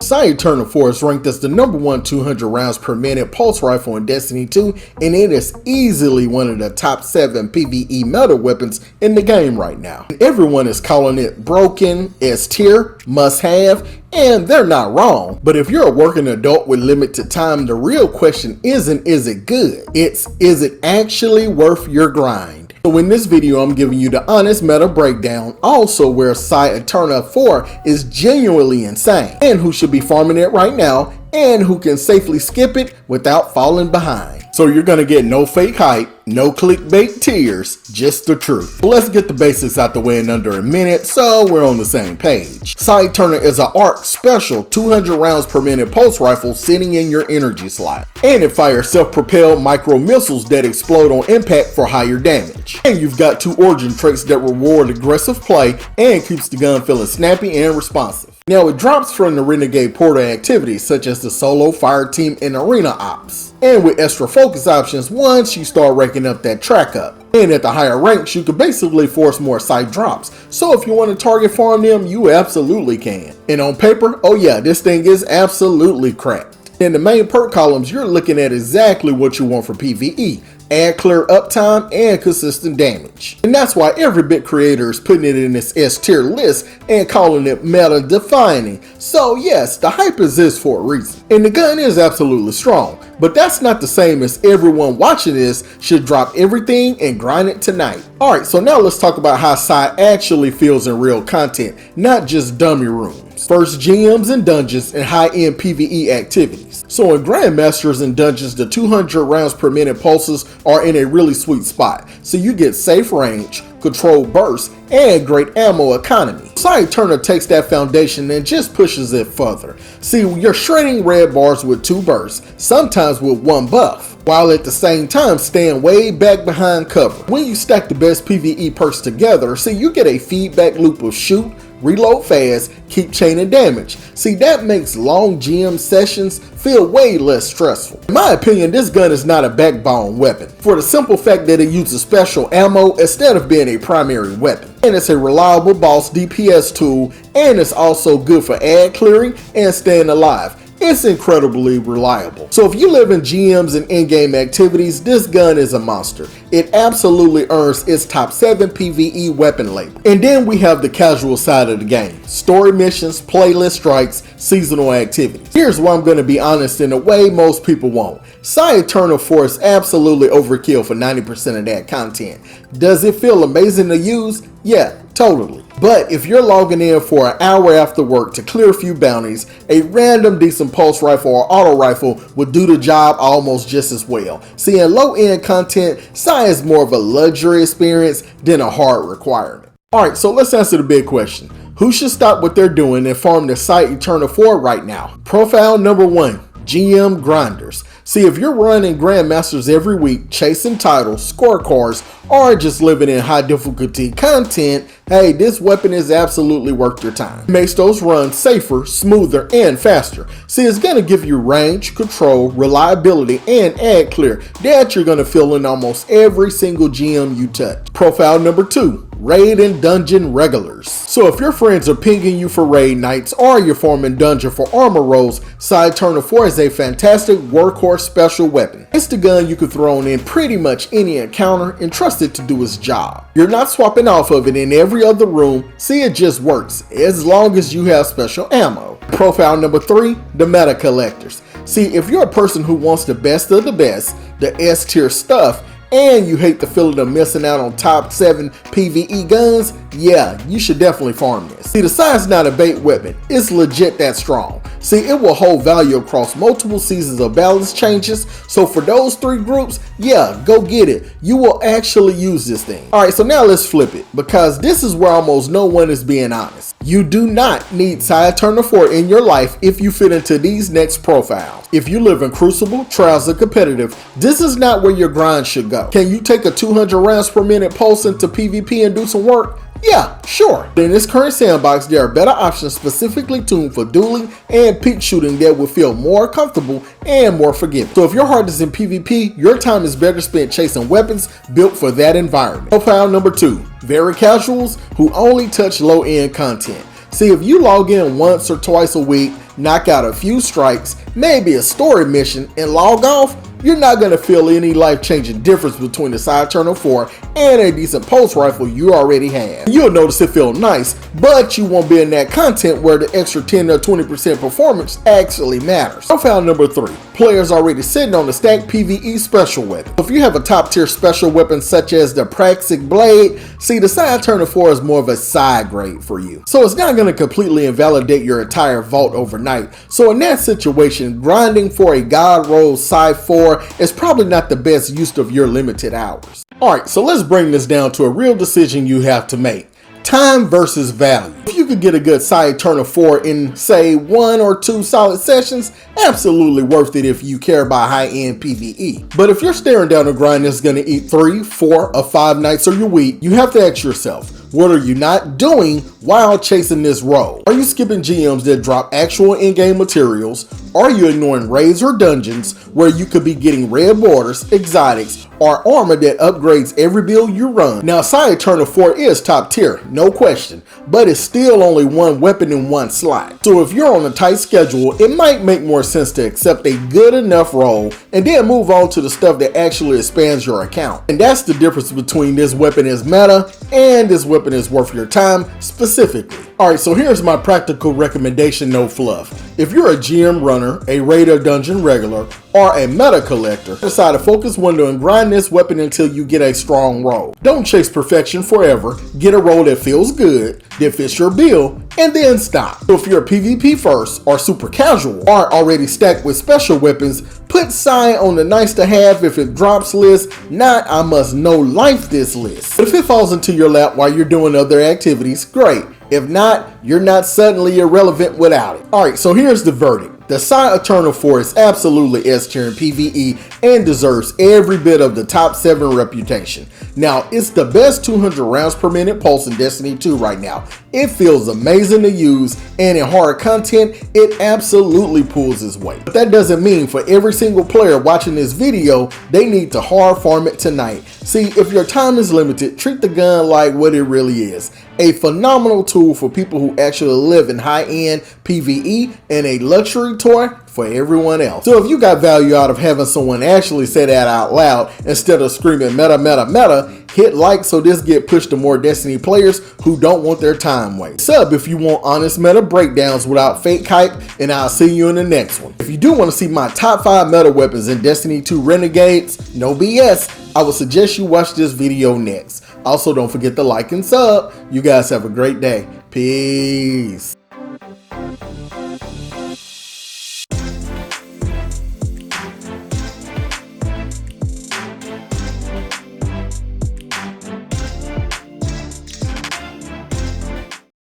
Psi Aeterna IV is ranked as the #1 200 rounds per minute pulse rifle in Destiny 2, and it is easily one of the top 7 PvE meta weapons in the game right now. Everyone is calling it broken, S tier, must have, and they're not wrong. But if you're a working adult with limited time, the real question isn't is it good, it's is it actually worth your grind? So in this video, I'm giving you the honest meta breakdown, also where Psi Aeterna IV is genuinely insane, and who should be farming it right now, and who can safely skip it without falling behind. So you're gonna get no fake hype, no clickbait tears, just the truth. But let's get the basics out the way in under a minute so we're on the same page. Psi Aeterna is an ARC special 200 rounds per minute pulse rifle sitting in your energy slot. And it fires self-propelled micro missiles that explode on impact for higher damage. And you've got 2 origin traits that reward aggressive play and keeps the gun feeling snappy and responsive. Now it drops from the Renegade portal activities such as the solo, fire team, and arena ops. And with extra focus options once you start ranking up that track up. And at the higher ranks you can basically force more side drops, so if you want to target farm them, you absolutely can. And on paper, oh yeah, this thing is absolutely cracked. In the main perk columns, you're looking at exactly what you want for PvE. Add clear uptime and consistent damage. And that's why every bit creator is putting it in this S tier list and calling it meta defining. So yes, the hype exists for a reason. And the gun is absolutely strong, but that's not the same as everyone watching this should drop everything and grind it tonight. Alright, so now let's talk about how Psi actually feels in real content, not just dummy rooms. First, GMs and dungeons and high-end PvE activities. So in Grandmasters and dungeons, the 200 rounds per minute pulses are in a really sweet spot. So you get safe range, controlled bursts, and great ammo economy. Psi Aeterna takes that foundation and just pushes it further. See, you're shredding red bars with 2 bursts, sometimes with 1 buff, while at the same time staying way back behind cover. When you stack the best PvE perks together, see, you get a feedback loop of shoot, reload fast, keep chaining damage. See, that makes long GM sessions feel way less stressful. In my opinion, this gun is not a backbone weapon, for the simple fact that it uses special ammo instead of being a primary weapon. And it's a reliable boss DPS tool, and it's also good for ad clearing and staying alive. It's incredibly reliable. So if you live in GMs and in-game activities, this gun is a monster. It absolutely earns its top 7 PvE weapon label. And then we have the casual side of the game. Story missions, playlist strikes, seasonal activities. Here's where I'm going to be honest in a way most people won't. Psi Aeterna IV is absolutely overkill for 90% of that content. Does it feel amazing to use? Yeah, totally. But if you're logging in for an hour after work to clear a few bounties, a random decent pulse rifle or auto rifle would do the job almost just as well. See, in low-end content, Psi is more of a luxury experience than a hard requirement. Alright, so let's answer the big question. Who should stop what they're doing and farm the Psi Aeterna IV right now? Profile number 1, GM Grinders. See, if you're running Grandmasters every week, chasing titles, scorecards, or just living in high difficulty content, hey, this weapon is absolutely worth your time. It makes those runs safer, smoother, and faster. See, it's gonna give you range, control, reliability, and ad clear that you're gonna feel in almost every single GM you touch. Profile number 2, raid and dungeon regulars. So if your friends are pinging you for raid nights or you're forming dungeon for armor rolls, Psi Aeterna IV is a fantastic workhorse special weapon. It's the gun you can throw in pretty much any encounter and trust it to do its job. You're not swapping off of it in every other room. See, it just works as long as you have special ammo. Profile number 3, the meta collectors. See, if you're a person who wants the best of the best, the S tier stuff, and you hate the feeling of missing out on top 7 PvE guns, yeah, you should definitely farm this. See, the Psi's not a bait weapon, it's legit that strong. See, it will hold value across multiple seasons of balance changes, so for those 3 groups, yeah, go get it. You will actually use this thing. Alright, so now let's flip it, because this is where almost no one is being honest. You do not need Psi Aeterna IV in your life if you fit into these next profiles. If you live in Crucible, Trials, or Competitive, this is not where your grind should go. Can you take a 200 rounds per minute pulse into PvP and do some work? Yeah, sure. In this current sandbox, there are better options specifically tuned for dueling and peak shooting that will feel more comfortable and more forgiving. So if your heart is in PvP, your time is better spent chasing weapons built for that environment. Profile number 2, very casuals who only touch low-end content. See, if you log in once or twice a week, knock out a few strikes, maybe a story mission, and log off, you're not going to feel any life-changing difference between the Psi Aeterna IV and a decent pulse rifle you already have. You'll notice it feels nice, but you won't be in that content where the extra 10 or 20% performance actually matters. Profile number 3. Players already sitting on the stacked PvE special weapon. If you have a top tier special weapon such as the Praxic Blade, see, the Psi Aeterna IV is more of a side grade for you. So it's not going to completely invalidate your entire vault overnight. So in that situation, grinding for a God roll Psi 4 is probably not the best use of your limited hours. Alright, so let's bring this down to a real decision you have to make. Time versus value. If you could get a good Psi Aeterna IV in, say, 1 or 2 solid sessions, absolutely worth it if you care about high-end PvE. But if you're staring down a grind that's going to eat 3, 4, or 5 nights of your week, you have to ask yourself, what are you not doing while chasing this roll? Are you skipping GMs that drop actual in-game materials? Are you ignoring raids or dungeons where you could be getting red borders, exotics, or armor that upgrades every build you run? Now, Psi Aeterna IV is top tier, no question, but it's still only one weapon in one slot. So if you're on a tight schedule, it might make more sense to accept a good enough roll and then move on to the stuff that actually expands your account. And that's the difference between this weapon is meta and this weapon is worth your time specifically. Alright, so here's my practical recommendation, no fluff. If you're a GM runner, a raid or dungeon regular, or a meta collector, decide to focus window and grind this weapon until you get a strong roll. Don't chase perfection forever, get a roll that feels good, that fits your build, and then stop. So if you're a PvP first or super casual or already stacked with special weapons, put Psi on the nice to have if it drops list, not I must know life this list. But if it falls into your lap while you're doing other activities, great. If not, you're not suddenly irrelevant without it. Alright, so here's the verdict. The Psi Aeterna IV is absolutely S tier in PvE and deserves every bit of the top 7 reputation. Now, it's the best 200 rounds per minute pulse in Destiny 2 right now. It feels amazing to use, and in hard content, it absolutely pulls its weight. But that doesn't mean for every single player watching this video, they need to hard farm it tonight. See, if your time is limited, treat the gun like what it really is. A phenomenal tool for people who actually live in high-end PvE and a luxury toy for everyone else. So if you got value out of having someone actually say that out loud instead of screaming meta, meta, meta, hit like so this get pushed to more Destiny players who don't want their time wasted. Sub if you want honest meta breakdowns without fake hype, and I'll see you in the next one. If you do want to see my top 5 meta weapons in Destiny 2 Renegades, no BS, I would suggest you watch this video next. Also, don't forget to like and sub. You guys have a great day. Peace.